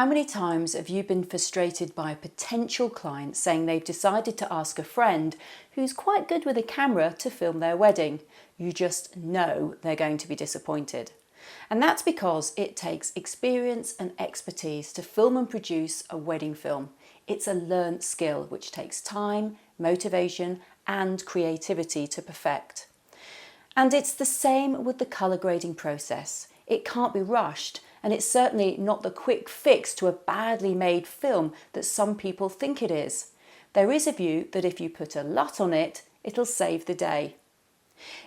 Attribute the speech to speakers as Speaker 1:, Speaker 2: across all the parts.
Speaker 1: How many times have you been frustrated by a potential client saying they've decided to ask a friend who's quite good with a camera to film their wedding? You just know they're going to be disappointed. And that's because it takes experience and expertise to film and produce a wedding film. It's a learnt skill which takes time, motivation, and creativity to perfect. And it's the same with the colour grading process. It can't be rushed, and it's certainly not the quick fix to a badly made film that some people think it is. There is a view that if you put a LUT on it, it'll save the day.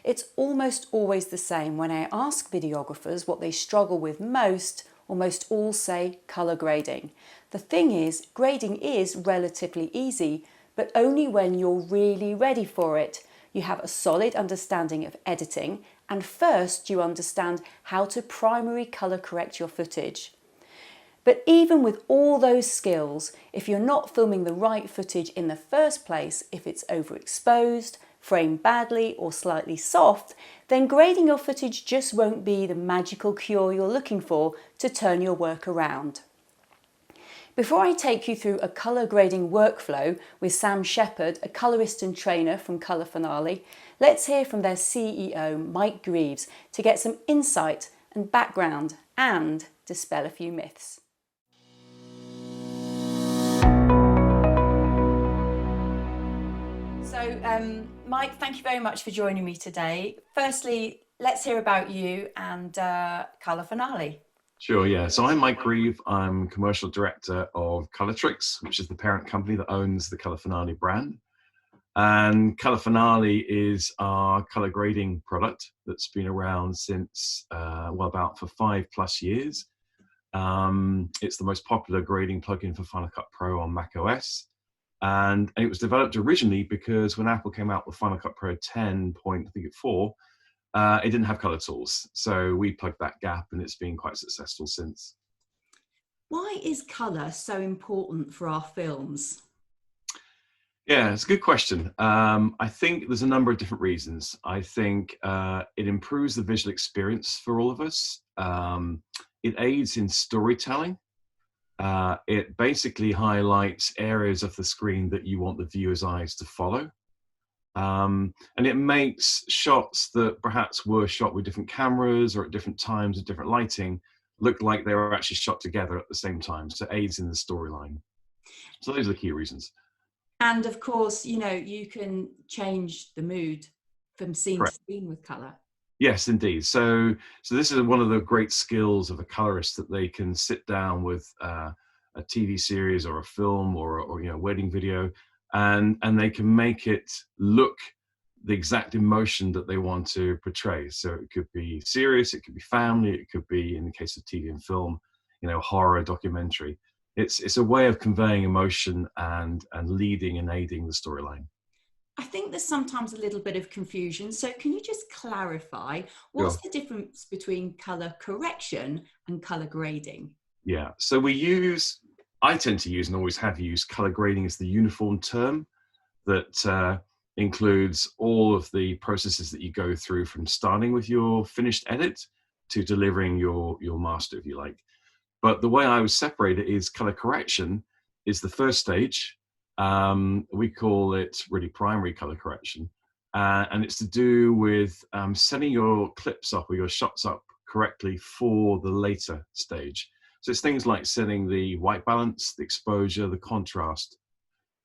Speaker 1: It's almost always the same when I ask videographers what they struggle with most. Almost all say colour grading. The thing is, grading is relatively easy, but only when you're really ready for it. You have a solid understanding of editing, and first you understand how to primary colour correct your footage. But even with all those skills, if you're not filming the right footage in the first place, if it's overexposed, framed badly or slightly soft, then grading your footage just won't be the magical cure you're looking for to turn your work around. Before I take you through a colour grading workflow with Sam Shepherd, a colourist and trainer from Colour Finale, let's hear from their CEO, Mike Greaves, to get some insight and background and dispel a few myths. So, Mike, thank you very much for joining me today. Firstly, let's hear about you and Colour Finale.
Speaker 2: Sure, yeah. So I'm Mike Grieve. I'm commercial director of Colourtrix, which is the parent company that owns the Colour Finale brand. And Colour Finale is our colour grading product that's been around since, about for 5+ years. It's the most popular grading plugin for Final Cut Pro on Mac OS. And it was developed originally because when Apple came out with Final Cut Pro 10.4, it didn't have color tools. So we plugged that gap and it's been quite successful since.
Speaker 1: Why is colour so important for our films?
Speaker 2: Yeah, it's a good question. I think there's a number of different reasons. I think it improves the visual experience for all of us. It aids in storytelling. It basically highlights areas of the screen that you want the viewer's eyes to follow. And it makes shots that perhaps were shot with different cameras or at different times with different lighting look like they were actually shot together at the same time. So it aids in the storyline. So those are the key reasons.
Speaker 1: And of course, you know, you can change the mood from scene
Speaker 2: Correct.
Speaker 1: to scene with colour.
Speaker 2: Yes, indeed. So this is one of the great skills of a colorist, that they can sit down with a TV series or a film or wedding video, and they can make it look the exact emotion that they want to portray. So it could be serious, it could be family, it could be, in the case of TV and film, horror, documentary. It's a way of conveying emotion and leading and aiding the storyline.
Speaker 1: I think there's sometimes a little bit of confusion. So can you just clarify what's
Speaker 2: Sure.
Speaker 1: the difference between colour correction and colour grading?
Speaker 2: Yeah, so I tend to use and always have used color grading as the uniform term that includes all of the processes that you go through from starting with your finished edit to delivering your master, if you like. But the way I would separate it is color correction is the first stage. We call it really primary color correction. And it's to do with setting your clips up or your shots up correctly for the later stage. So it's things like setting the white balance, the exposure, the contrast.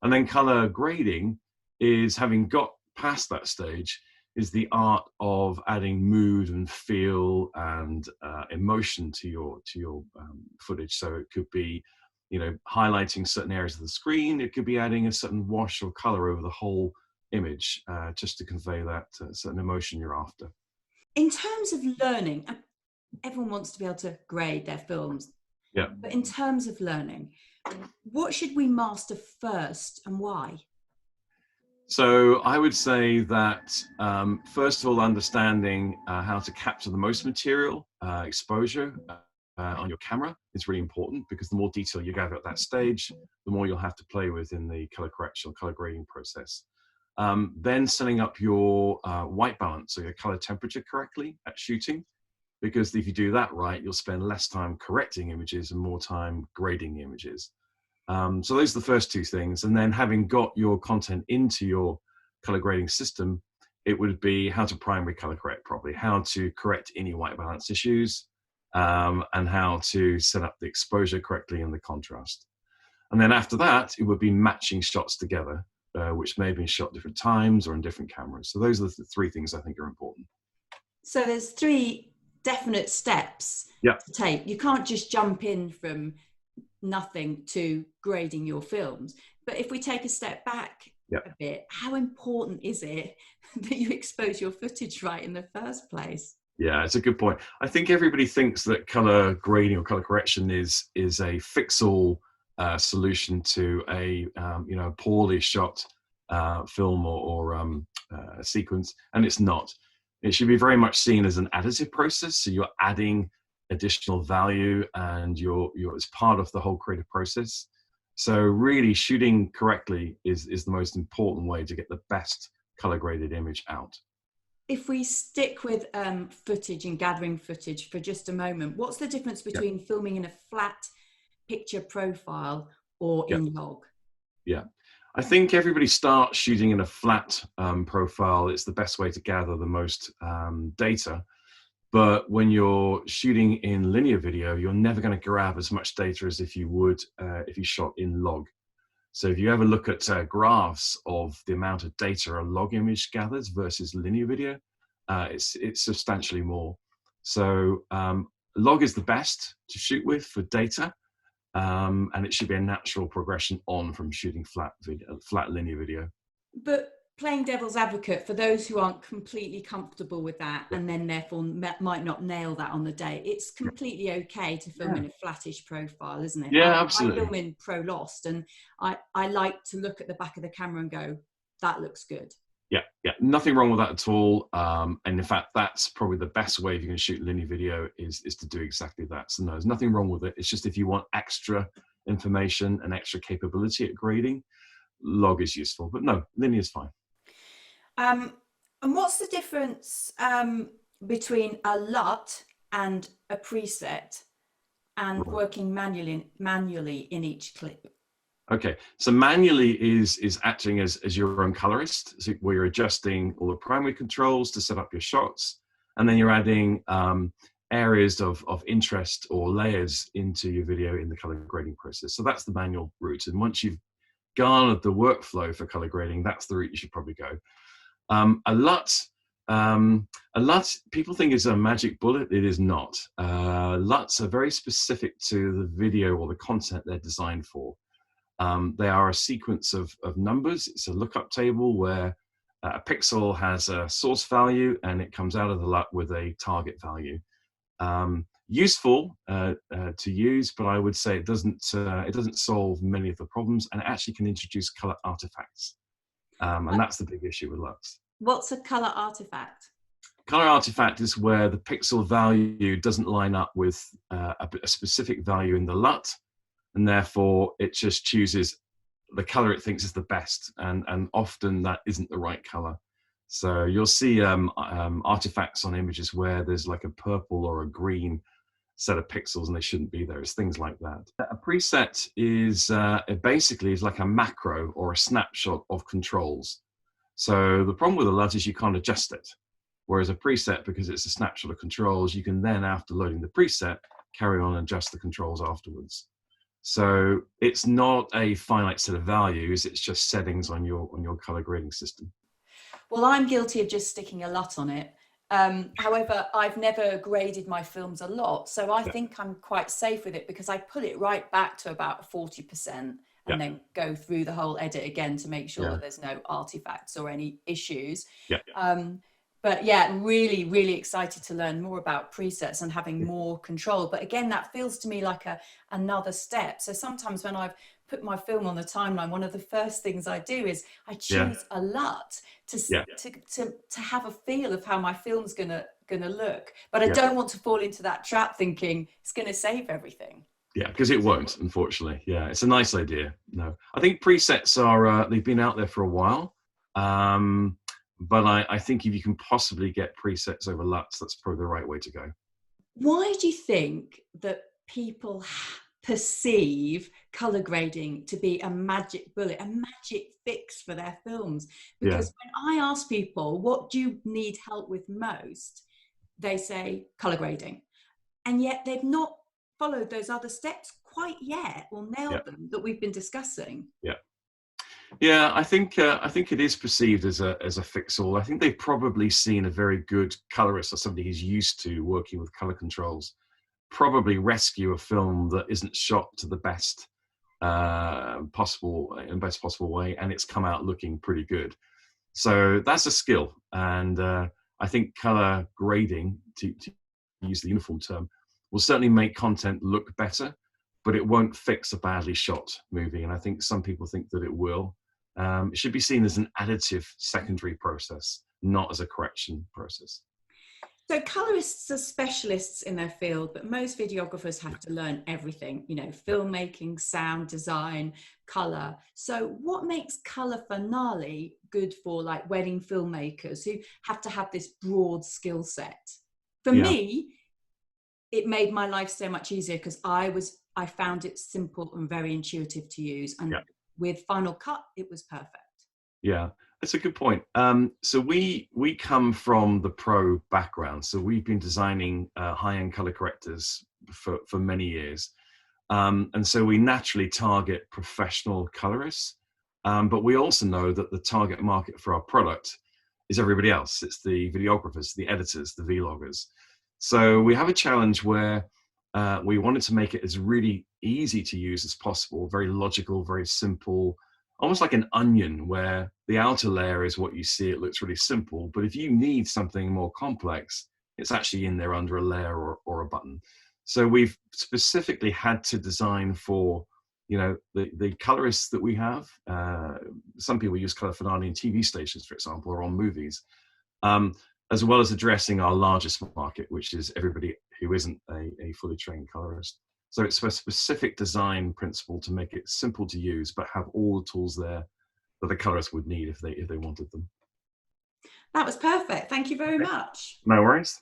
Speaker 2: And then color grading is, having got past that stage, is the art of adding mood and feel and emotion to your footage. So it could be, highlighting certain areas of the screen. It could be adding a certain wash or color over the whole image, just to convey that certain emotion you're after.
Speaker 1: In terms of learning, everyone wants to be able to grade their films.
Speaker 2: Yeah.
Speaker 1: But in terms of learning, what should we master first and why?
Speaker 2: So I would say that, first of all, understanding how to capture the most material, exposure on your camera is really important, because the more detail you gather at that stage, the more you'll have to play with in the color correction or color grading process. Then setting up your white balance, so your color temperature correctly at shooting. because if you do that right, you'll spend less time correcting images and more time grading the images. So those are the first two things. And then having got your content into your color grading system, it would be how to primary color correct properly, how to correct any white balance issues, and how to set up the exposure correctly and the contrast. And then after that, it would be matching shots together, which may have been shot different times or in different cameras. So those are the three things I think are important.
Speaker 1: So there's three definite steps to take. You can't just jump in from nothing to grading your films. But if we take a step back a bit, how important is it that you expose your footage right in the first place?
Speaker 2: Yeah, it's a good point. I think everybody thinks that color grading or color correction is a fix-all solution to a poorly shot film or sequence, and it's not. It should be very much seen as an additive process. So you're adding additional value, and you're as part of the whole creative process. So really, shooting correctly is the most important way to get the best color graded image out.
Speaker 1: If we stick with footage and gathering footage for just a moment, what's the difference between filming in a flat picture profile or in log?
Speaker 2: Yeah, I think everybody starts shooting in a flat profile. It's the best way to gather the most data. But when you're shooting in linear video, you're never going to grab as much data as if you would if you shot in log. So if you ever look at graphs of the amount of data a log image gathers versus linear video, it's substantially more. So log is the best to shoot with for data, and it should be a natural progression on from shooting flat linear video.
Speaker 1: But playing devil's advocate, for those who aren't completely comfortable with that and then therefore might not nail that on the day, it's completely okay to film in a flattish profile, isn't it?
Speaker 2: Yeah, absolutely.
Speaker 1: I film in Pro Lost, and I like to look at the back of the camera and go, that looks good.
Speaker 2: Yeah, nothing wrong with that at all. And in fact, that's probably the best way if you're going to shoot linear video is to do exactly that. So no, there's nothing wrong with it. It's just if you want extra information and extra capability at grading, log is useful. But no, linear is fine.
Speaker 1: And what's the difference between a LUT and a preset and working manually in each clip?
Speaker 2: Okay, so manually is acting as your own colorist, so where you're adjusting all the primary controls to set up your shots, and then you're adding areas of interest or layers into your video in the color grading process. So that's the manual route. And once you've garnered the workflow for color grading, that's the route you should probably go. A LUT, people think is a magic bullet. It is not. LUTs are very specific to the video or the content they're designed for. They are a sequence of numbers. It's a lookup table where a pixel has a source value and it comes out of the LUT with a target value. Useful to use, but I would say it doesn't solve many of the problems, and it actually can introduce color artifacts. And that's the big issue with LUTs.
Speaker 1: What's a color artifact?
Speaker 2: Color artifact is where the pixel value doesn't line up with a specific value in the LUT, and therefore it just chooses the color it thinks is the best, and often that isn't the right color. So you'll see artifacts on images where there's like a purple or a green set of pixels and they shouldn't be there. It's things like that. A preset is it basically is like a macro or a snapshot of controls. So the problem with a LUT is you can't adjust it. Whereas a preset, because it's a snapshot of controls, you can then, after loading the preset, carry on and adjust the controls afterwards. So it's not a finite set of values, it's just settings on your color grading system.
Speaker 1: Well, I'm guilty of just sticking a LUT on it. However, I've never graded my films a lot, so I think I'm quite safe with it because I put it right back to about 40% and then go through the whole edit again to make sure that there's no artifacts or any issues. But yeah, really, really excited to learn more about presets and having more control. But again, that feels to me like another step. So sometimes when I've put my film on the timeline, one of the first things I do is I choose a LUT to have a feel of how my film's gonna look. But I don't want to fall into that trap thinking it's gonna save everything.
Speaker 2: Yeah, because it won't, unfortunately. Yeah, it's a nice idea. No, I think presets are, they've been out there for a while. But I think if you can possibly get presets over LUTs, that's probably the right way to go.
Speaker 1: Why do you think that people perceive color grading to be a magic bullet, a magic fix for their films?
Speaker 2: Yeah.
Speaker 1: Because when I ask people, what do you need help with most? They say color grading. And yet they've not followed those other steps quite yet or
Speaker 2: Yeah.
Speaker 1: nailed them that we've been discussing.
Speaker 2: Yeah. Yeah, I think it is perceived as a fix-all. I think they've probably seen a very good colorist or somebody who's used to working with color controls probably rescue a film that isn't shot to the best best possible way, and it's come out looking pretty good. So that's a skill, and I think color grading, to use the uniform term, will certainly make content look better, but it won't fix a badly shot movie. And I think some people think that it will. It should be seen as an additive secondary process, not as a correction process.
Speaker 1: So colorists are specialists in their field, but most videographers have to learn everything, you know, filmmaking, sound design, color. So what makes color finale good for like wedding filmmakers who have to have this broad skill set? For
Speaker 2: Yeah,
Speaker 1: me, it made my life so much easier because I found it simple and very intuitive to use. And
Speaker 2: yeah.
Speaker 1: with Final Cut, it was perfect.
Speaker 2: Yeah, that's a good point. So we come from the pro background. So we've been designing high-end color correctors for many years, and so we naturally target professional colorists. But we also know that the target market for our product is everybody else. It's the videographers, the editors, the vloggers. So we have a challenge where we wanted to make it as really easy to use as possible, very logical, very simple, almost like an onion where the outer layer is what you see. It looks really simple, but if you need something more complex, it's actually in there under a layer or a button. So we've specifically had to design for, you know, the colorists that we have. Some people use color finale in TV stations, for example, or on movies, as well as addressing our largest market, which is everybody who isn't a fully trained colorist. So it's a specific design principle to make it simple to use, but have all the tools there that the colorist would need if they wanted them.
Speaker 1: That was perfect. Thank you very much.
Speaker 2: No worries.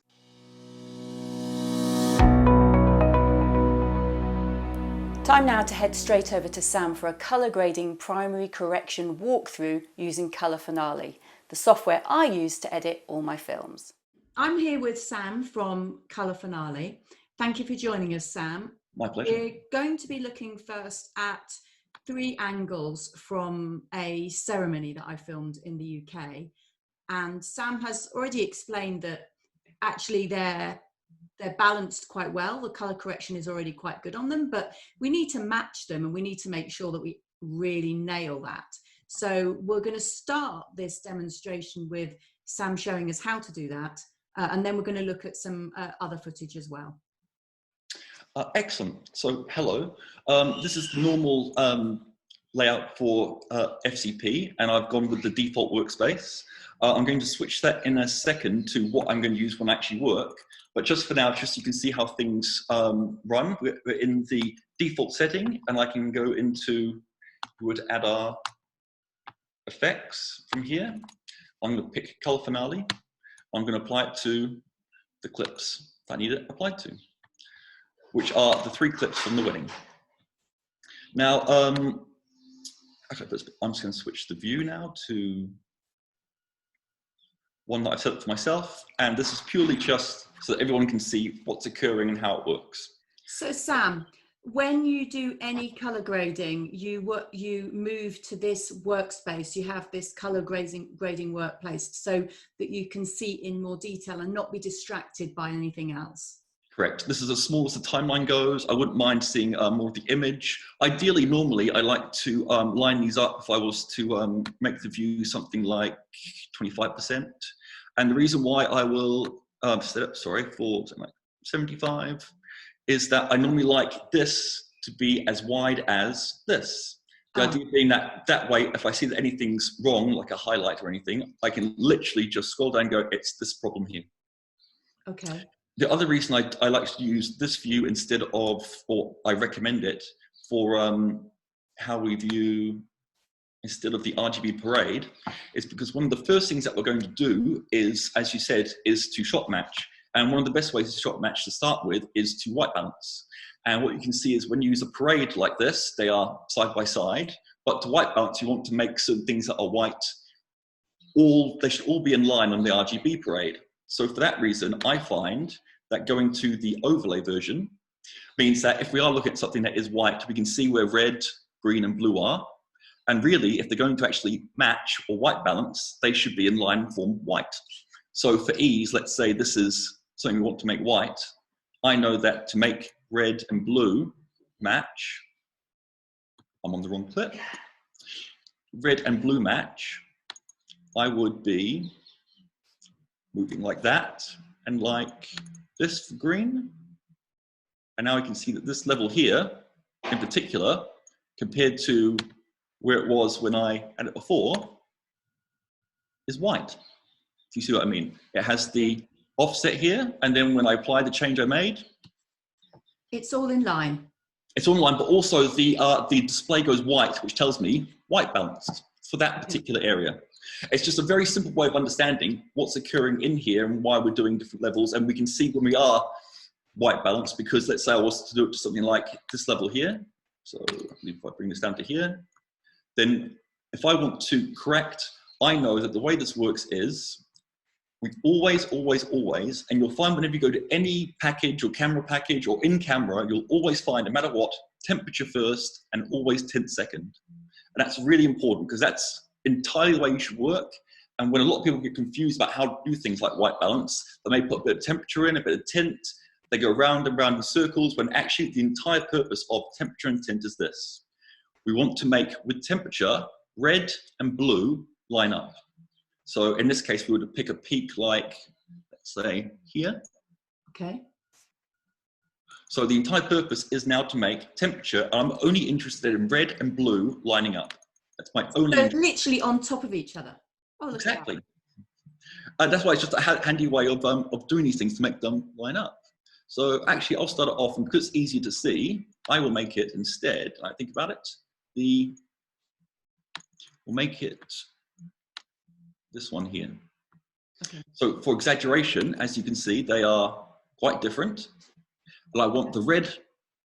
Speaker 1: Time now to head straight over to Sam for a colour grading primary correction walkthrough using Colour Finale, the software I use to edit all my films. I'm here with Sam from Colour Finale. Thank you for joining us, Sam.
Speaker 3: My pleasure.
Speaker 1: We're going to be looking first at 3 angles from a ceremony that I filmed in the UK. And Sam has already explained that actually they're balanced quite well. The color correction is already quite good on them, but we need to match them and we need to make sure that we really nail that. So we're going to start this demonstration with Sam showing us how to do that. And then we're going to look at some other footage as well.
Speaker 3: Excellent. So hello. This is the normal layout for FCP, and I've gone with the default workspace. I'm going to switch that in a second to what I'm going to use when I actually work. But just for now, just so you can see how things run, we're in the default setting, and I can go into, we would add our effects from here. I'm going to pick Color Finale. I'm going to apply it to the clips that I need it applied to, which are the 3 clips from the wedding. Now, actually, I'm just going to switch the view now to one that I've set up for myself, and this is purely just so that everyone can see what's occurring and how it works.
Speaker 1: So Sam, when you do any color grading, you move to this workspace. You have this color grading workplace so that you can see in more detail and not be distracted by anything else.
Speaker 3: Correct. This is as small as the timeline goes. I wouldn't mind seeing more of the image. Ideally, normally, I like to line these up if I was to make the view something like 25%. And the reason why I will set up, sorry, for something like 75 is that I normally like this to be as wide as this. The idea being that that way, if I see that anything's wrong, like a highlight or anything, I can literally just scroll down and go, it's this problem here.
Speaker 1: Okay.
Speaker 3: The other reason I like to use this view instead of, or I recommend it for how we view instead of the RGB parade, is because one of the first things that we're going to do is, as you said, is to shot match. And one of the best ways to shot match to start with is to white balance. And what you can see is when you use a parade like this, they are side by side. But to white balance, you want to make certain things that are white, they should all be in line on the RGB parade. So for that reason, I find that going to the overlay version means that if we are looking at something that is white, we can see where red, green, and blue are. And really, if they're going to actually match or white balance, they should be in line and form white. So for ease, let's say this is something we want to make white. I know that to make red and blue match, I'm on the wrong clip. Red and blue match, I would be moving like that and like this for green. And now I can see that this level here, in particular, compared to where it was when I had it before, is white. If you see what I mean. It has the offset here, and then when I apply the change I made,
Speaker 1: It's all in line.
Speaker 3: it's on line, but also the display goes white, which tells me white balanced for that particular area. It's just a very simple way of understanding what's occurring in here and why we're doing different levels. And we can see when we are white balanced, because let's say I was to do it to something like this level here. So if I bring this down to here, then if I want to correct, I know that the way this works is we always, and you'll find whenever you go to any package or camera package or in camera, you'll always find, no matter what, temperature first and always tint second. And that's really important because that's entirely the way you should work. And when a lot of people get confused about how to do things like white balance, they may put a bit of temperature in, a bit of tint, they go round and round in circles, when actually the entire purpose of temperature and tint is this. We want to make, with temperature, red and blue line up. So in this case, we would pick a peak like, let's say, here.
Speaker 1: Okay.
Speaker 3: So the entire purpose is now to make temperature. I'm only interested in red and blue lining up. That's my only.
Speaker 1: So literally on top of each other. Oh, look
Speaker 3: exactly.
Speaker 1: at that.
Speaker 3: That's why it's just a handy way of doing these things to make them line up. So actually, I'll start it off, and because it's easier to see, I will make it instead. I think about it. We'll make it this one here.
Speaker 1: Okay.
Speaker 3: So for exaggeration, as you can see, they are quite different. But I want the red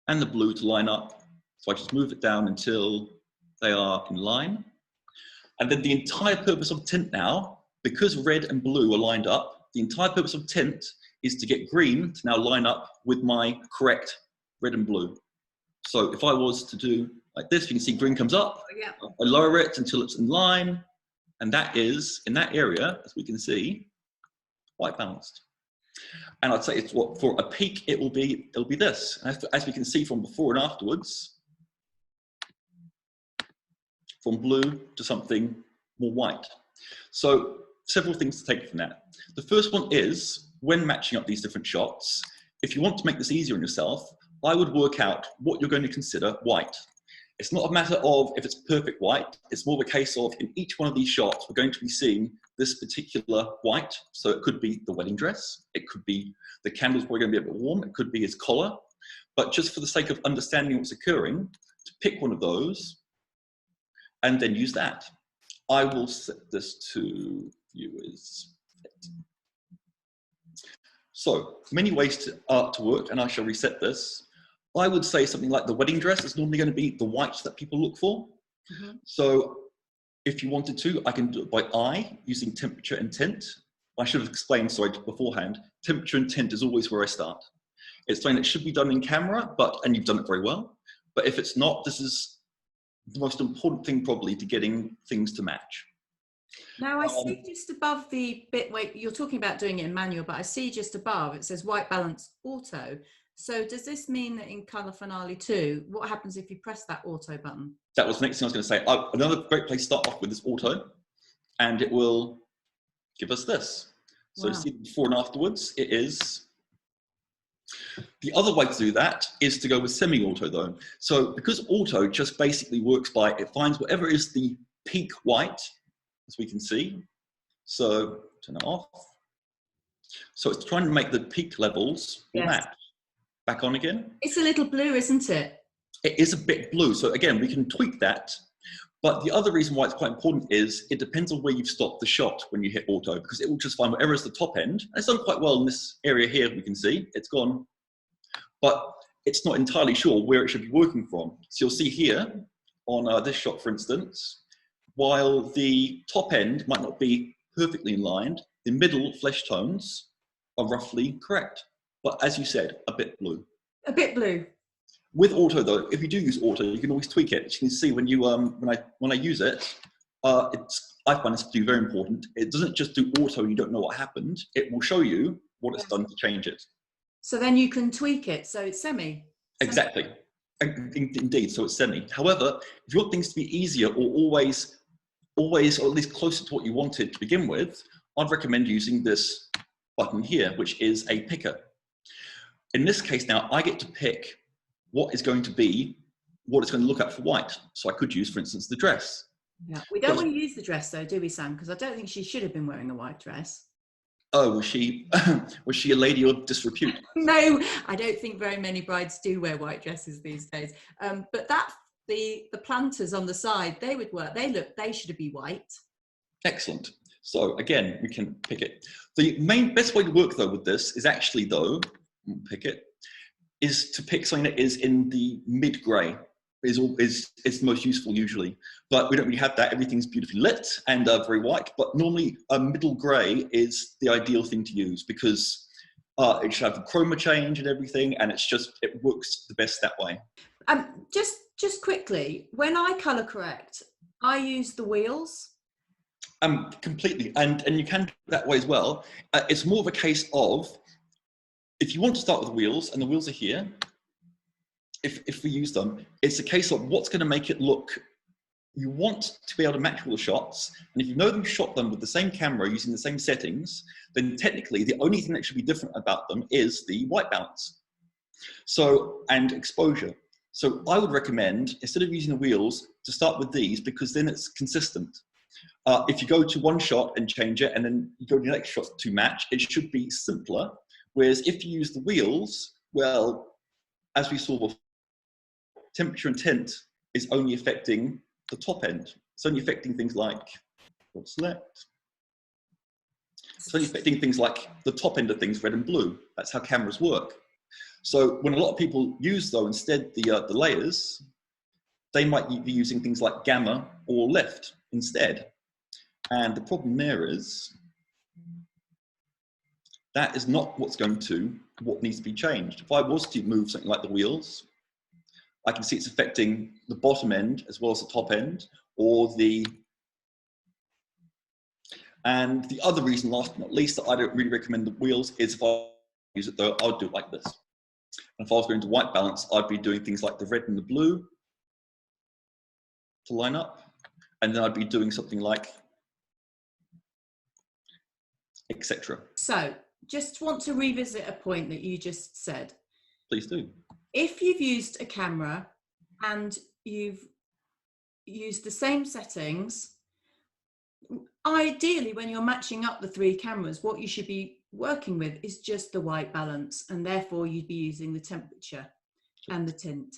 Speaker 3: and the blue to line up. So I just move it down until they are in line. And then the entire purpose of tint now, because red and blue are lined up, the entire purpose of tint is to get green to now line up with my correct red and blue. So if I was to do like this, you can see green comes up.
Speaker 1: Yeah.
Speaker 3: I lower it until it's in line. And that is, in that area, as we can see, white balanced. And I'd say it's what, for a peak, it'll be this. As we can see from before and afterwards, from blue to something more white. So several things to take from that. The first one is, when matching up these different shots, if you want to make this easier on yourself, I would work out what you're going to consider white. It's not a matter of if it's perfect white, it's more of a case of in each one of these shots, we're going to be seeing this particular white. So it could be the wedding dress, it could be the candle's probably going to be a bit warm, it could be his collar. But just for the sake of understanding what's occurring, to pick one of those and then use that. I will set this to viewers. So many ways to work, and I shall reset this. I would say something like the wedding dress is normally going to be the whites that people look for. Mm-hmm. So if you wanted to, I can do it by eye using temperature and tint. I should have explained, sorry, beforehand. Temperature and tint is always where I start. It's something that should be done in camera, and you've done it very well. But if it's not, this is the most important thing probably to getting things to match.
Speaker 1: Now I see just above the bit where you're talking about doing it in manual, but I see just above it says white balance auto. So does this mean that in Colour Finale 2, what happens if you press that auto button? That
Speaker 3: was the next thing I was going to say. Another great place to start off with is auto, and it will give us this. So to see before and afterwards, it is. The other way to do that is to go with semi-auto though. So because auto just basically works by, it finds whatever is the peak white, as we can see. So turn it off. So it's trying to make the peak levels match. Back on again.
Speaker 1: It's a little blue, isn't it?
Speaker 3: It is a bit blue. So again, we can tweak that. But the other reason why it's quite important is it depends on where you've stopped the shot when you hit auto, because it will just find whatever is the top end. And it's done quite well in this area here, we can see, it's gone. But it's not entirely sure where it should be working from. So you'll see here, on this shot, for instance, while the top end might not be perfectly in line, the middle flesh tones are roughly correct. But as you said, a bit blue.
Speaker 1: A bit blue.
Speaker 3: With auto though, if you do use auto, you can always tweak it. As you can see when you when I use it, I find this to be very important. It doesn't just do auto and you don't know what happened. It will show you what it's done to change it.
Speaker 1: So then you can tweak it so it's semi.
Speaker 3: Exactly. Indeed, so it's semi. However, if you want things to be easier or always, or at least closer to what you wanted to begin with, I'd recommend using this button here, which is a picker. In this case now, I get to pick what is going to be, what it's going to look at for white. So I could use, for instance, the dress.
Speaker 1: Yeah. We don't want to use the dress though, do we, Sam? Because I don't think she should have been wearing a white dress.
Speaker 3: Oh, was she a lady of disrepute?
Speaker 1: No, I don't think very many brides do wear white dresses these days. But the planters on the side, they would work. They should be white.
Speaker 3: Excellent. So again, we can pick it. The best way to work though with this is actually is to pick something that is in the mid-grey. Is the most useful usually, but we don't really have that. Everything's beautifully lit and very white, but normally a middle grey is the ideal thing to use because it should have the chroma change and everything, and it works the best that way.
Speaker 1: Just quickly, when I colour correct, I use the wheels.
Speaker 3: Completely, and you can do it that way as well. It's more of a case of if you want to start with the wheels, and the wheels are here. If we use them, it's a case of what's going to make it look. You want to be able to match all the shots, and if you know you shot them with the same camera using the same settings, then technically the only thing that should be different about them is the white balance. So, and exposure. So I would recommend, instead of using the wheels, to start with these because then it's consistent. If you go to one shot and change it, and then you go to the next shot to match, it should be simpler. Whereas if you use the wheels, well, as we saw before, temperature and tint is only affecting the top end. It's only affecting things like, select. It's only affecting things like the top end of things, red and blue. That's how cameras work. So when a lot of people use though instead the layers, they might be using things like gamma or left instead. And the problem there is, that is not what needs to be changed. If I was to move something like the wheels, I can see it's affecting the bottom end as well as the top end, and the other reason, last but not least, that I don't really recommend the wheels is if I use it though, I'd do it like this. And if I was going to white balance, I'd be doing things like the red and the blue to line up, and then I'd be doing something like etc.
Speaker 1: So, just want to revisit a point that you just said.
Speaker 3: Please do.
Speaker 1: If you've used a camera and you've used the same settings, ideally when you're matching up the three cameras, what you should be working with is just the white balance, and therefore you'd be using the temperature and the tint.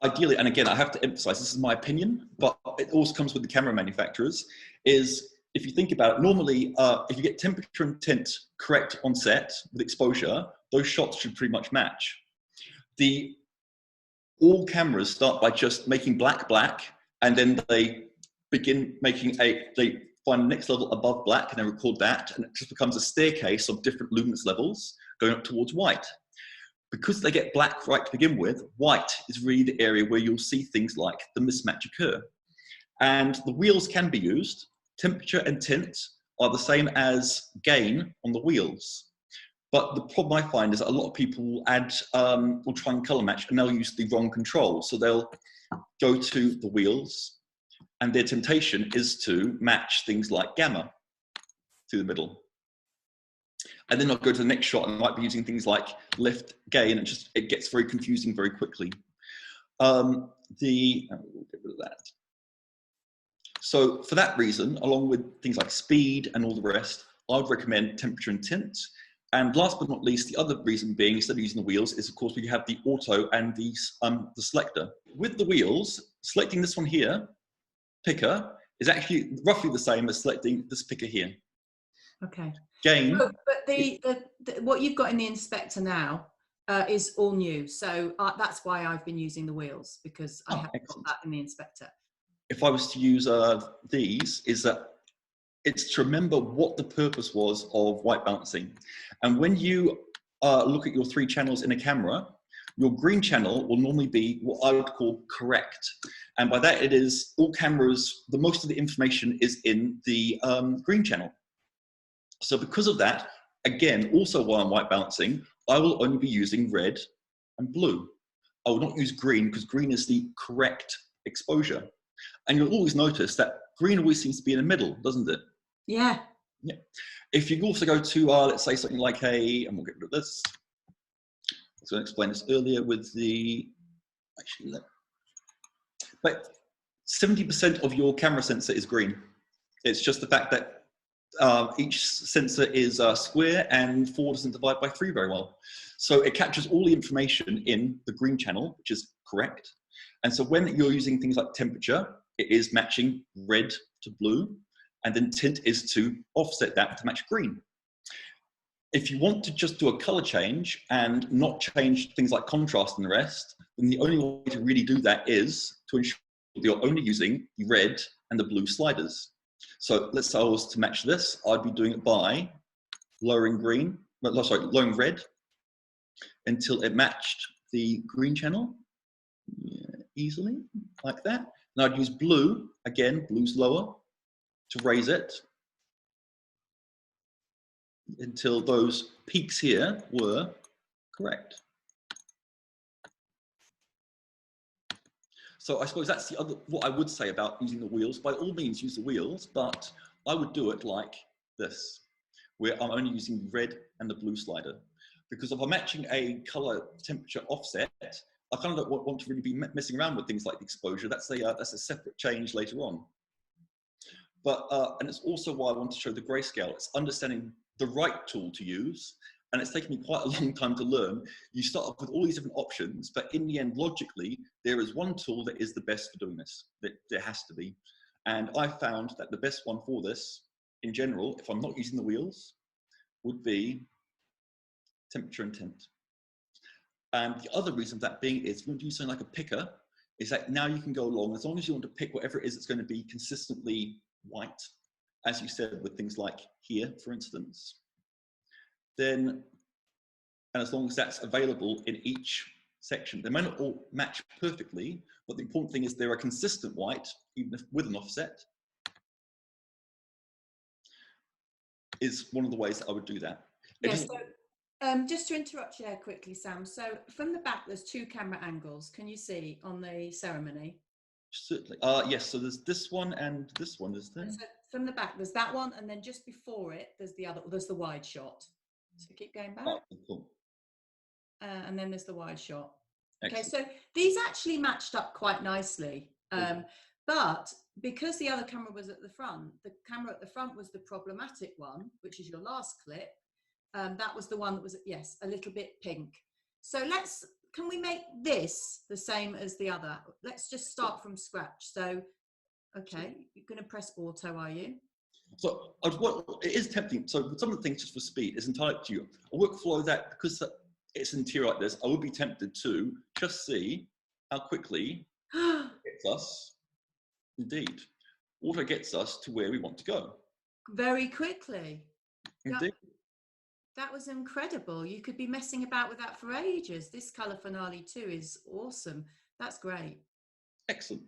Speaker 3: Ideally, and again, I have to emphasize, this is my opinion, but it also comes with the camera manufacturers, is if you think about it, normally if you get temperature and tint correct on set with exposure, those shots should pretty much match. All cameras start by just making black, and then they begin making they find the next level above black and then record that, and it just becomes a staircase of different luminance levels going up towards white. Because they get black right to begin with, white is really the area where you'll see things like the mismatch occur. And the wheels can be used. Temperature and tint are the same as gain on the wheels. But the problem I find is that a lot of people will try and color match, and they'll use the wrong control. So they'll go to the wheels, and their temptation is to match things like gamma through the middle. And then I'll go to the next shot and might be using things like left, gain, and it gets very confusing very quickly. We'll get rid of that. So for that reason, along with things like speed and all the rest, I would recommend temperature and tint. And last but not least, the other reason being, instead of using the wheels, is of course we have the auto and the selector. With the wheels, selecting this one here, picker is actually roughly the same as selecting this picker here.
Speaker 1: Okay.
Speaker 3: Again,
Speaker 1: But what you've got in the inspector now is all new. So that's why I've been using the wheels, because I haven't got that in the inspector.
Speaker 3: if I was to use these, is that it's to remember what the purpose was of white balancing. And when you look at your 3 channels in a camera, your green channel will normally be what I would call correct. And by that it is all cameras, most of the information is in the green channel. So because of that, again, also while I'm white balancing, I will only be using red and blue. I will not use green, because green is the correct exposure. And you'll always notice that green always seems to be in the middle, doesn't it?
Speaker 1: Yeah.
Speaker 3: Yeah. If you also go to, let's say something like and we'll get rid of this. I was going to explain this earlier with the, but 70% of your camera sensor is green. It's just the fact that each sensor is square and 4 doesn't divide by 3 very well. So it captures all the information in the green channel, which is correct. And so when you're using things like temperature, it is matching red to blue, and then tint is to offset that to match green. If you want to just do a color change and not change things like contrast and the rest, then the only way to really do that is to ensure that you're only using the red and the blue sliders. So let's say I was to match this, I'd be doing it by lowering lowering red until it matched the green channel, easily, like that. And I'd use blue, again, blue's lower, to raise it until those peaks here were correct. So I suppose that's the other, what I would say about using the wheels. By all means, use the wheels, but I would do it like this, where I'm only using red and the blue slider. Because if I'm matching a color temperature offset, I kind of don't want to really be messing around with things like the exposure. That's a separate change later on. But, and it's also why I want to show the grayscale. It's understanding the right tool to use. And it's taken me quite a long time to learn. You start off with all these different options, but in the end, logically, there is one tool that is the best for doing this. There has to be. And I found that the best one for this, in general, if I'm not using the wheels, would be temperature and tint. And the other reason for that being is when you do something like a picker, is that now you can go along, as long as you want to pick whatever it is that's going to be consistently white, as you said, with things like here, for instance, then, and as long as that's available in each section, they may not all match perfectly, but the important thing is they're a consistent white, even if with an offset, is one of the ways that I would do that.
Speaker 1: Yes. Just to interrupt you there quickly, Sam. So from the back, there's 2 camera angles. Can you see on the ceremony?
Speaker 3: Certainly. Yes, so there's this one and this one, is there?
Speaker 1: So from the back, there's that one, and then just before it, there's the wide shot. So keep going back.
Speaker 3: Oh, cool.
Speaker 1: And then there's the wide shot.
Speaker 3: Excellent.
Speaker 1: Okay, so these actually matched up quite nicely. But because the other camera was at the front, the camera at the front was the problematic one, which is your last clip. That was the one that was, yes, a little bit pink. So can we make this the same as the other? Let's just start from scratch. So, okay, you're going to press auto, are you?
Speaker 3: So it is tempting. So some of the things, just for speed, is entirely up to you. A workflow that, because it's interior like this, I would be tempted to just see how quickly it gets us, indeed, auto gets us to where we want to go.
Speaker 1: Very quickly.
Speaker 3: Indeed.
Speaker 1: That was incredible. You could be messing about with that for ages. This color finale too is awesome. That's great.
Speaker 3: Excellent.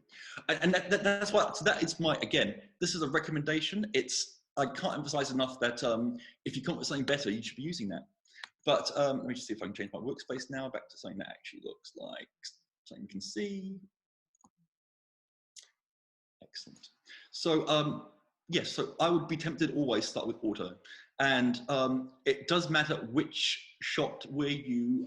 Speaker 3: And that's why, so that is again, this is a recommendation. I can't emphasize enough that if you come up with something better, you should be using that. But let me just see if I can change my workspace now back to something that actually looks like something you can see. Excellent. So yes, so I would be tempted always start with auto. And it does matter which shot where you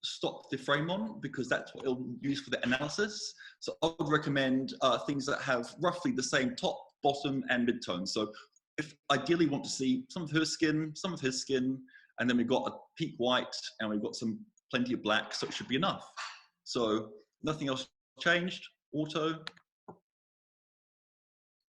Speaker 3: stop the frame on, because that's what it'll use for the analysis. So I would recommend things that have roughly the same top, bottom, and mid-tone. So if ideally want to see some of her skin, some of his skin, and then we've got a peak white, and we've got plenty of black, so it should be enough. So nothing else changed, auto.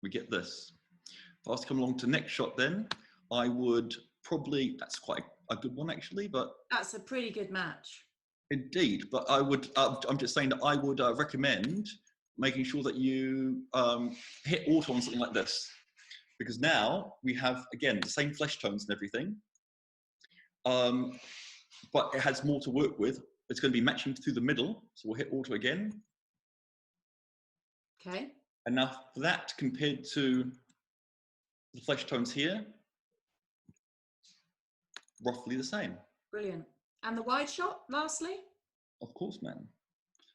Speaker 3: we get this. If I was to come along to the next shot then, I would probably, that's quite a good one actually, but.
Speaker 1: That's a pretty good match.
Speaker 3: Indeed, but I would, I'm just saying that I would recommend making sure that you hit auto on something like this. Because now we have, again, the same flesh tones and everything, but it has more to work with. It's going to be matching through the middle, so we'll hit auto again.
Speaker 1: Okay.
Speaker 3: And now for that, compared to the flesh tones here, roughly the same.
Speaker 1: Brilliant. And the wide shot, lastly?
Speaker 3: Of course, man.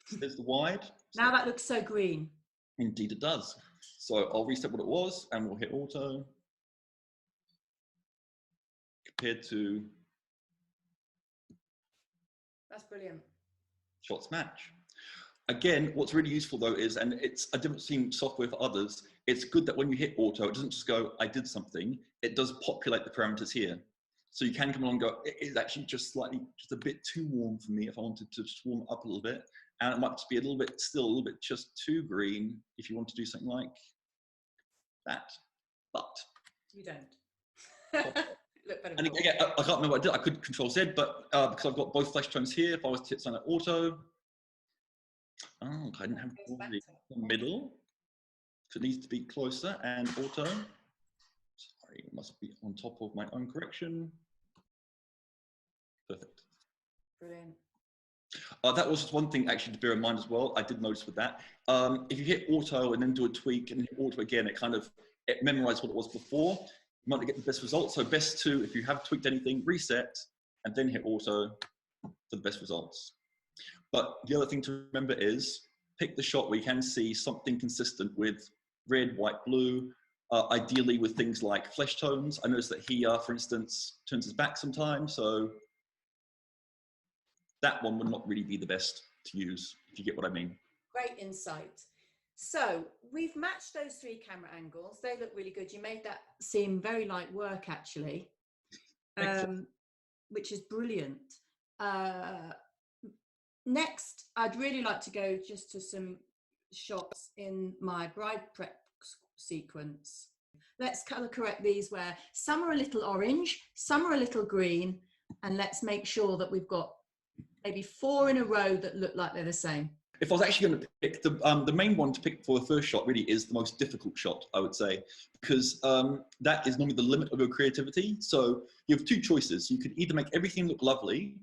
Speaker 3: So there's the wide.
Speaker 1: Now that looks so green.
Speaker 3: Indeed it does. So I'll reset what it was and we'll hit auto. Compared to.
Speaker 1: That's brilliant.
Speaker 3: Shots match. Again, what's really useful though is, and it's a different seen software for others, it's good that when you hit auto, it doesn't just go, I did something, it does populate the parameters here. So you can come along and go, it is actually just slightly, just a bit too warm for me if I wanted to just warm it up a little bit. And it might just be a little bit, still a little bit just too green if you want to do something like that. But.
Speaker 1: You don't. Look better.
Speaker 3: And again, I can't remember what I did. I could control Z, but because I've got both flesh tones here, if I was to hit something like auto, oh, I didn't have the middle. So it needs to be closer and auto. Sorry, it must be on top of my own correction. Perfect.
Speaker 1: Brilliant.
Speaker 3: That was just one thing actually to bear in mind as well. I did notice with that. If you hit auto and then do a tweak and hit auto again, it memorized what it was before. You might not get the best results. So best to, if you have tweaked anything, reset and then hit auto for the best results. But the other thing to remember is pick the shot where you can see something consistent with red, white, blue, ideally with things like flesh tones. I noticed that he, for instance, turns his back sometimes. So that one would not really be the best to use, if you get what I mean.
Speaker 1: Great insight. So we've matched those three camera angles. They look really good. You made that seem very light work, actually, which is brilliant. Next, I'd really like to go just to some shots in my bride prep sequence. Let's color correct these where some are a little orange, some are a little green, and let's make sure that we've got maybe 4 in a row that look like they're the same.
Speaker 3: If I was actually going to pick, the main one to pick for the first shot really is the most difficult shot, I would say, because that is normally the limit of your creativity. So you have 2 choices. You could either make everything look lovely,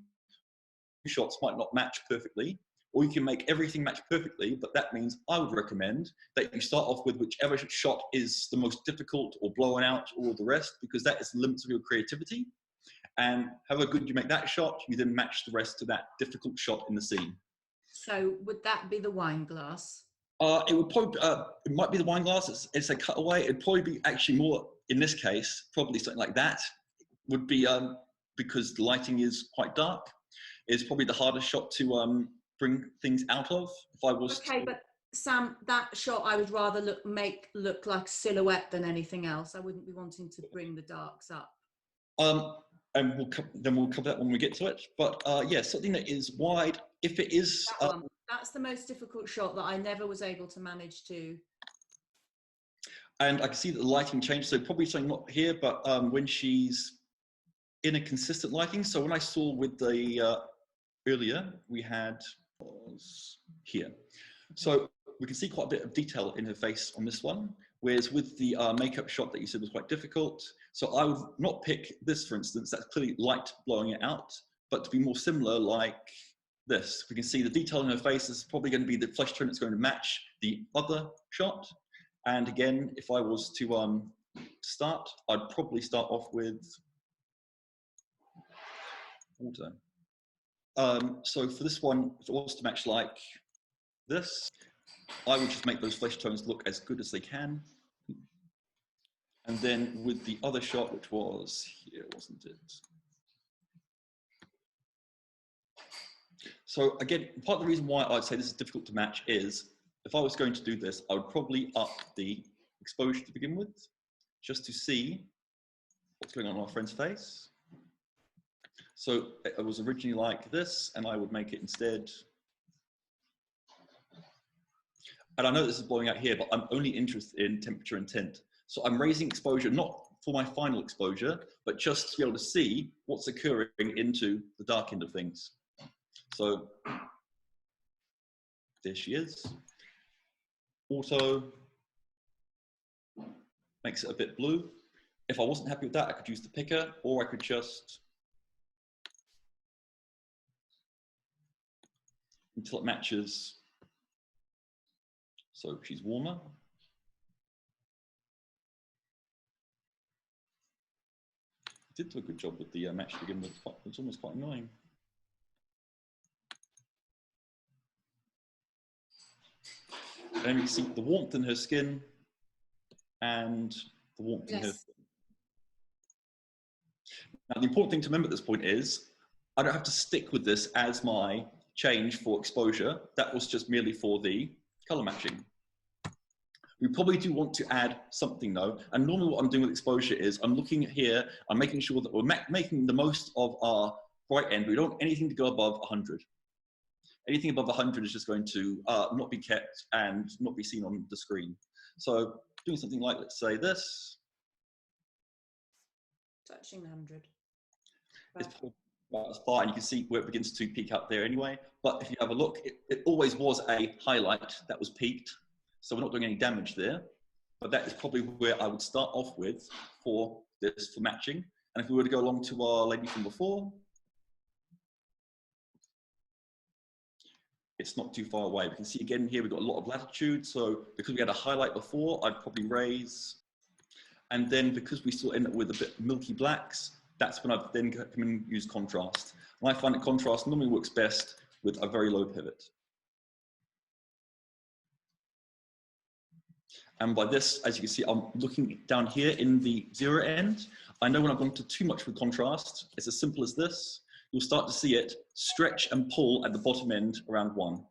Speaker 3: shots might not match perfectly, or you can make everything match perfectly, but that means I would recommend that you start off with whichever shot is the most difficult or blown out or the rest, because that is the limits of your creativity. And however good you make that shot, you then match the rest to that difficult shot in the scene.
Speaker 1: So would that be the wine glass?
Speaker 3: It would probably, it might be the wine glass. It's a cutaway. It'd probably be actually more, in this case, probably something like that. Would be, because the lighting is quite dark, it's probably the hardest shot to bring things out of. If I was
Speaker 1: okay, but Sam, that shot I would rather make look like silhouette than anything else. I wouldn't be wanting to bring the darks up.
Speaker 3: And we'll cover that when we get to it. But yeah, something that is wide. If it is,
Speaker 1: that's the most difficult shot that I never was able to manage to.
Speaker 3: And I can see that the lighting changed. So probably something not here, but when she's in a consistent lighting. So when I saw with the earlier, we had was here. So we can see quite a bit of detail in her face on this one. Whereas with the makeup shot that you said was quite difficult. So I would not pick this, for instance, that's clearly light blowing it out, but to be more similar like this. We can see the detail in her face is probably going to be the flesh tone that's going to match the other shot. And again, if I was to start, I'd probably start off with water. So for this one, if it was to match like this, I would just make those flesh tones look as good as they can. And then with the other shot, which was here, wasn't it? So again, part of the reason why I'd say this is difficult to match is, if I was going to do this, I would probably up the exposure to begin with, just to see what's going on our friend's face. So it was originally like this, and I would make it instead. And I know this is blowing out here, but I'm only interested in temperature and tint. So I'm raising exposure, not for my final exposure, but just to be able to see what's occurring into the dark end of things. So there she is. Auto makes it a bit blue. If I wasn't happy with that, I could use the picker, or I could just, until it matches. So she's warmer. Did do a good job with the match to begin with. It's almost quite annoying. And you can see the warmth in her skin and the warmth in her skin. Now, the important thing to remember at this point is I don't have to stick with this as my change for exposure. That was just merely for the color matching. We probably do want to add something though. And normally what I'm doing with exposure is I'm looking here, I'm making sure that we're making the most of our bright end. We don't want anything to go above 100. Anything above 100 is just going to not be kept and not be seen on the screen. So doing something like, let's say this.
Speaker 1: Touching 100.
Speaker 3: It's about as far, and you can see where it begins to peak out there anyway. But if you have a look, it always was a highlight that was peaked. So we're not doing any damage there. But that is probably where I would start off with for this, for matching. And if we were to go along to our lady from before, it's not too far away. We can see again here, we've got a lot of latitude. So because we had a highlight before, I'd probably raise. And then because we still end up with a bit milky blacks, that's when I've then come in and use contrast. And I find that contrast normally works best with a very low pivot. And by this, as you can see, I'm looking down here in the 0 end. I know when I've gone to too much with contrast, it's as simple as this. You'll start to see it stretch and pull at the bottom end around 1.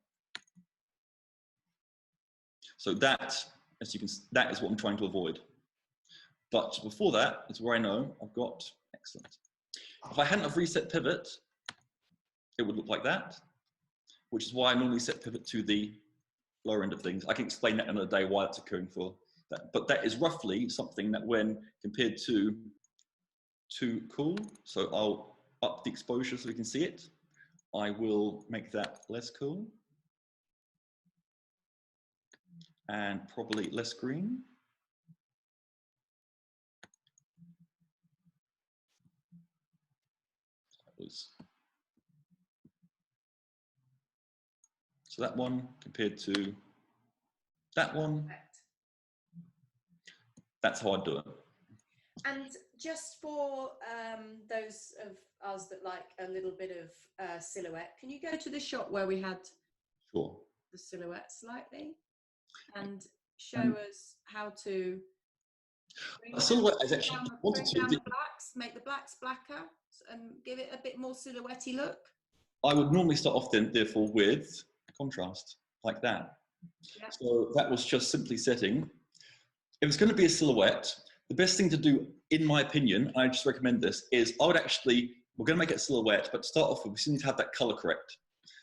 Speaker 3: So that, as you can, that is what I'm trying to avoid. But before that is where I know I've got, excellent. If I hadn't have reset pivot, it would look like that, which is why I normally set pivot to the lower end of things. I can explain that another day why that's occurring for that. But that is roughly something that when compared to cool, so I'll up the exposure so we can see it. I will make that less cool and probably less green. So that one compared to that one, that's how I do it.
Speaker 1: And just for those of us that like a little bit of silhouette, can you go to the shot where we had
Speaker 3: Sure.
Speaker 1: the silhouette slightly and show us how to
Speaker 3: a silhouette is actually
Speaker 1: bring down the blacks, make the blacks blacker and give it a bit more silhouette-y look?
Speaker 3: I would normally start off then, therefore, with contrast, like that. Yeah. So that was just simply setting. If it's going to be a silhouette, the best thing to do, in my opinion, and I just recommend this, is I would actually, we're going to make it a silhouette, but to start off with, we still need to have that color correct.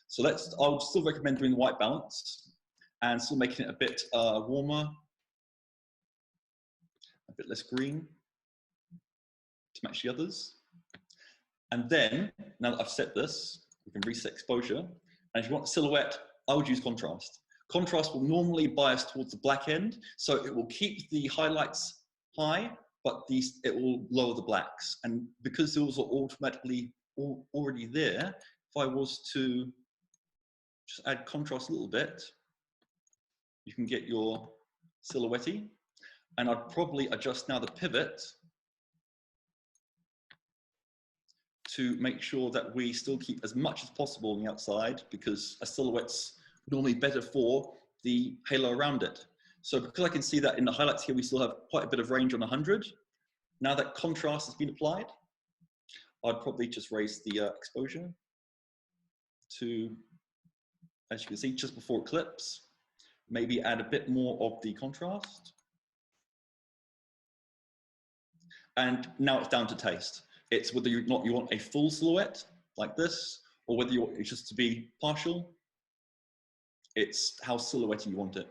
Speaker 3: So I would still recommend doing the white balance and still making it a bit warmer, a bit less green to match the others. And then, now that I've set this, we can reset exposure. And if you want silhouette, I would use contrast. Contrast will normally bias towards the black end, so it will keep the highlights high, but it will lower the blacks. And because those are automatically already there, if I was to just add contrast a little bit, you can get your silhouette-y. And I'd probably adjust now the pivot to make sure that we still keep as much as possible on the outside, because a silhouette's normally better for the halo around it. So because I can see that in the highlights here, we still have quite a bit of range on 100. Now that contrast has been applied, I'd probably just raise the exposure to, as you can see, just before eclipse. Maybe add a bit more of the contrast. And now it's down to taste. It's whether you want a full silhouette like this, or whether you want it just to be partial. It's how silhouette you want it.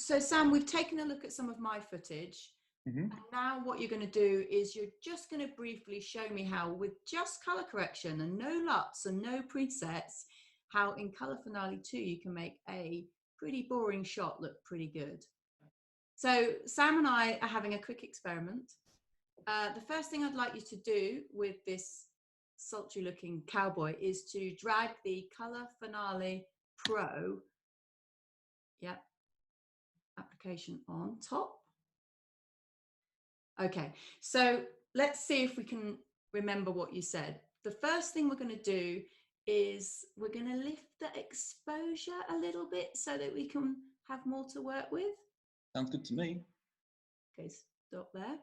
Speaker 1: So Sam, we've taken a look at some of my footage. And now what you're going to do is you're just going to briefly show me how, with just color correction and no LUTs and no presets, how in Color Finale 2 you can make a pretty boring shot look pretty good. So Sam and I are having a quick experiment. The first thing I'd like you to do with this sultry looking cowboy is to drag the Color Finale Pro application on top. Okay, so let's see if we can remember what you said. The first thing we're going to do is we're going to lift the exposure a little bit so that we can have more to work with.
Speaker 3: Sounds good to me.
Speaker 1: Okay, stop there.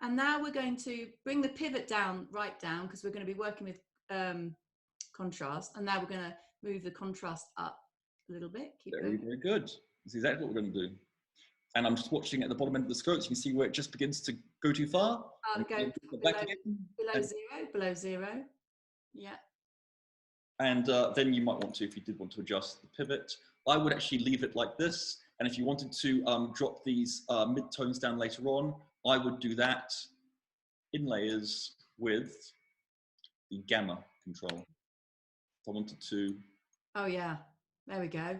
Speaker 1: And now we're going to bring the pivot down, right down, because we're going to be working with contrast. And now we're going to move the contrast up a little bit. Keep
Speaker 3: Very,
Speaker 1: going.
Speaker 3: very good. That's exactly what we're going to do. And I'm just watching at the bottom end of the scope, so you can see where it just begins to go too far.
Speaker 1: Go below zero. Yeah.
Speaker 3: And then you might want to, if you did want to adjust the pivot, I would actually leave it like this. And if you wanted to drop these mid-tones down later on, I would do that in layers with the gamma control. If I wanted to.
Speaker 1: Oh yeah, there we go.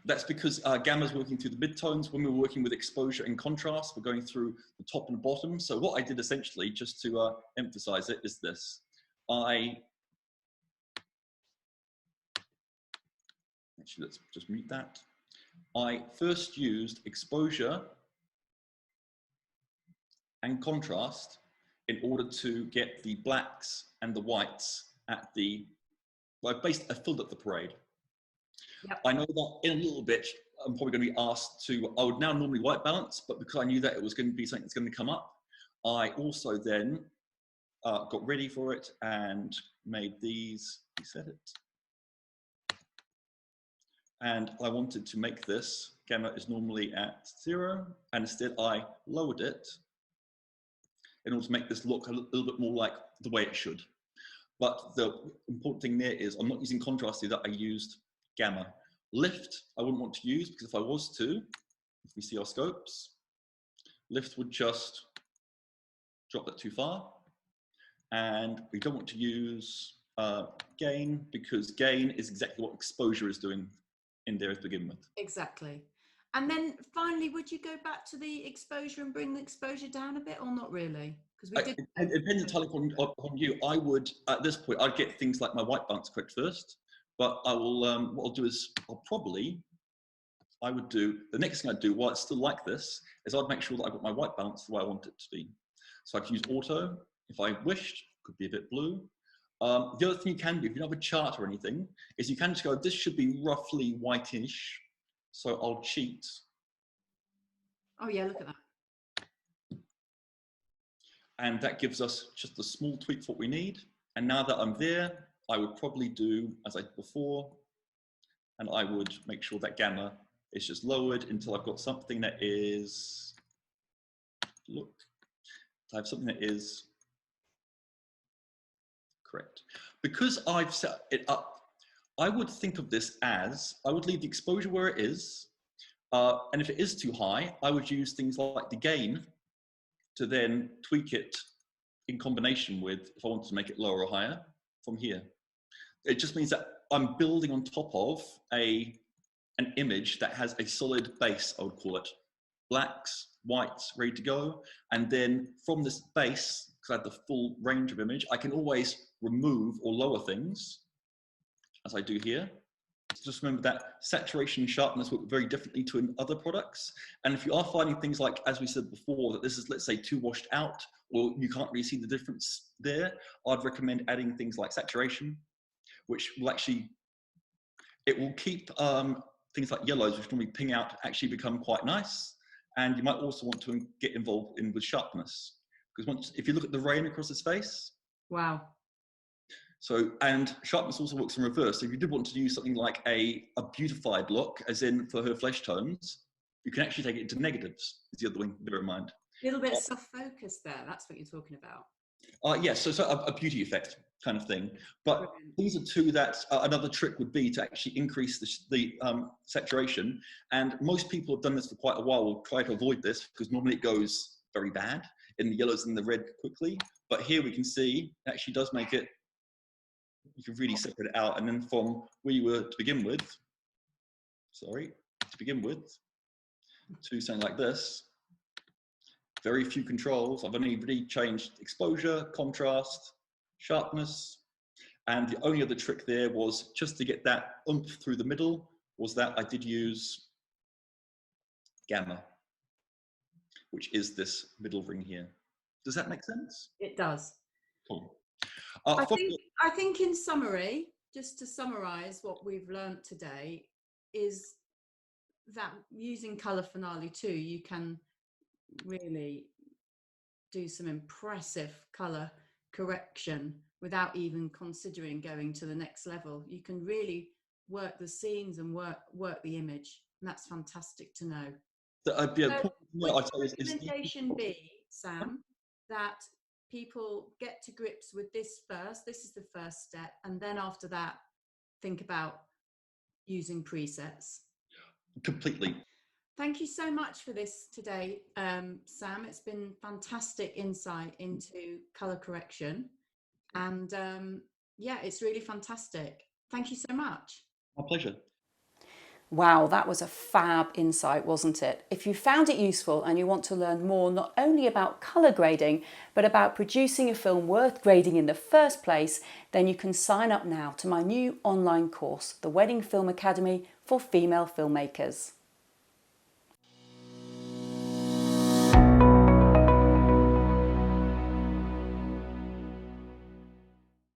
Speaker 3: That's because gamma's working through the midtones. When we're working with exposure and contrast, we're going through the top and the bottom. So what I did essentially, just to emphasize it, is this. Actually, let's just mute that. I first used exposure and contrast in order to get the blacks and the whites at the, well, I filled up the parade. Yep. I know that in a little bit, I'm probably going to be asked to, I would now normally white balance, but because I knew that it was going to be something that's going to come up, I also then got ready for it and made these, reset it. And I wanted to make this, gamma is normally at 0, and instead I lowered it in order to make this look a little bit more like the way it should. But the important thing there is I'm not using contrast here, that I used gamma. Lift, I wouldn't want to use, because if I was to, if we see our scopes, lift would just drop that too far. And we don't want to use gain, because gain is exactly what exposure is doing in there to begin with.
Speaker 1: Exactly. And then finally, would you go back to the exposure and bring the exposure down a bit, or not really? Because we did.
Speaker 3: It depends entirely on you. I would, at this point, I'd get things like my white balance correct first. But I will, what I'll do is, I would do, the next thing I'd do, while it's still like this, is I'd make sure that I've got my white balance the way I want it to be. So I could use auto, if I wished, could be a bit blue. The other thing you can do, if you don't have a chart or anything, is you can just go, this should be roughly whitish. So I'll cheat.
Speaker 1: Oh yeah, look at that.
Speaker 3: And that gives us just a small tweak for what we need. And now that I'm there, I would probably do as I did before, and I would make sure that gamma is just lowered until I've got something that is, look, I have something that is correct. Because I've set it up, I would think of this as, I would leave the exposure where it is, and if it is too high, I would use things like the gain to then tweak it in combination with, if I wanted to make it lower or higher, from here. It just means that I'm building on top of an image that has a solid base, I would call it. Blacks, whites, ready to go. And then from this base, because I have the full range of image, I can always remove or lower things, as I do here. Just remember that saturation and sharpness work very differently to in other products. And if you are finding things like, as we said before, that this is, let's say, too washed out, or you can't really see the difference there, I'd recommend adding things like saturation, which will actually, it will keep things like yellows, which normally ping out, actually become quite nice. And you might also want to get involved in with sharpness. Because if you look at the rain across his face.
Speaker 1: Wow.
Speaker 3: So, and sharpness also works in reverse. So if you did want to use something like a beautified look, as in for her flesh tones, you can actually take it into negatives, is the other thing to bear in mind.
Speaker 1: A little bit of soft focus there, that's what you're talking about.
Speaker 3: Yes, so a beauty effect. kind of thing. But these are two that another trick would be to actually increase the saturation. And most people have done this for quite a while. Will try to avoid this because normally it goes very bad in the yellows and the red quickly. But here we can see it actually does make it, you can really separate it out. And then from where you were to begin with, to something like this, very few controls. I've only really changed exposure, contrast, sharpness. And the only other trick there was just to get that oomph through the middle, was that I did use gamma, which is this middle ring here. Does that make sense?
Speaker 1: It does.
Speaker 3: Cool.
Speaker 1: I think in summary, just to summarize what we've learned today, is that using Colour Finale 2, you can really do some impressive colour correction without even considering going to the next level. You can really work the scenes and work the image, and that's fantastic to know. Recommendation B, Sam, that people get to grips with this first. This is the first step, and then after that, think about using presets.
Speaker 3: Completely.
Speaker 1: Thank you so much for this today, Sam. It's been fantastic insight into colour correction, and yeah, it's really fantastic. Thank you so much.
Speaker 3: My pleasure.
Speaker 1: Wow, that was a fab insight, wasn't it? If you found it useful and you want to learn more not only about colour grading, but about producing a film worth grading in the first place, then you can sign up now to my new online course, the Wedding Film Academy for Female Filmmakers.